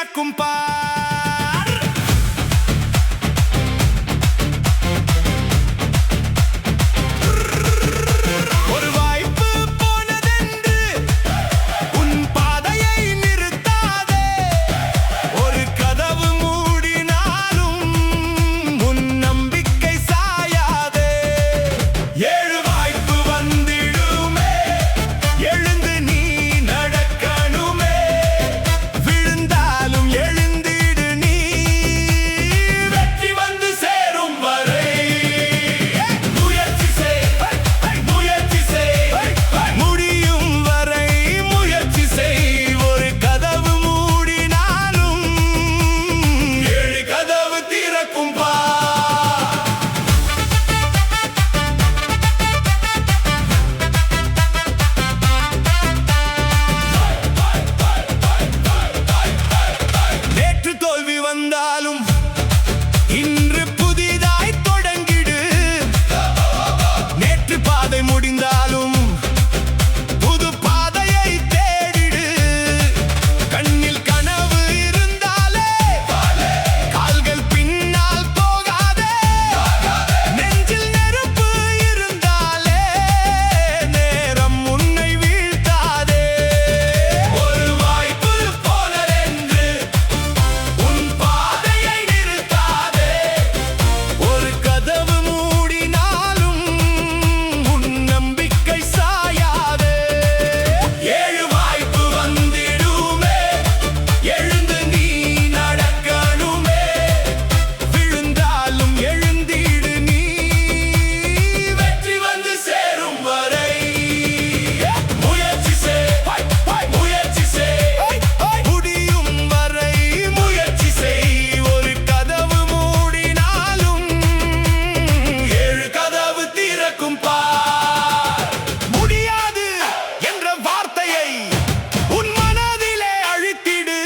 திறக்கும் பார். ஒரு வாய்ப்பு போனதென்று உன் பாதையை நிறுத்தாதே. ஒரு கதவு மூடினாலும் உன் நம்பிக்கை சாயாதே. ஏழு வாய்ப்பு வந்திடுமே, எழுந்து நீ நடக்கணுமே. விழுந்தாலும் எழுந்திடு நீ, வெற்றி வந்து சேரும் வரை. முயற்சி செய், முயற்சி செய், முடியும் வரை முயற்சி செய். ஒரு கதவு மூடினாலும் ஏழு கதவு திறக்கும் பார். நேற்று தோல்வி வந்தாலும் இன்று புதிதாய் தொடங்கிடு. நேற்று பாதை முடிந்தாலும் புது பாதையை தேடிடு. கண்ணில் கனவு இருந்தாலே கால்கள் பின்னால் போகாதே. நெஞ்சில் நெருப்பு இருந்தாலே நேரம் உன்னை வீழ்த்தாதே. ஒரு வாய்ப்பு போனதென்று உன் பாதையை நிறுத்தாதே. ஒரு கதவு மூடினாலும் உன் நம்பிக்கை சாயாதே. ஏழு வாய்ப்பு வந்திடுமே, எழுந்து நீ நடக்கணுமே. விழுந்தாலும் எழுந்திடு நீ, வெற்றி வந்து சேரும் வரை. முயற்சி செய், முயற்சி செய், முடியும் வரை முயற்சி செய். ஒரு கதவு மூடினாலும் ஏழு கதவு திறக்கும் பார். முடியாது என்ற வார்த்தையை உன் மனதிலே அழித்திடு.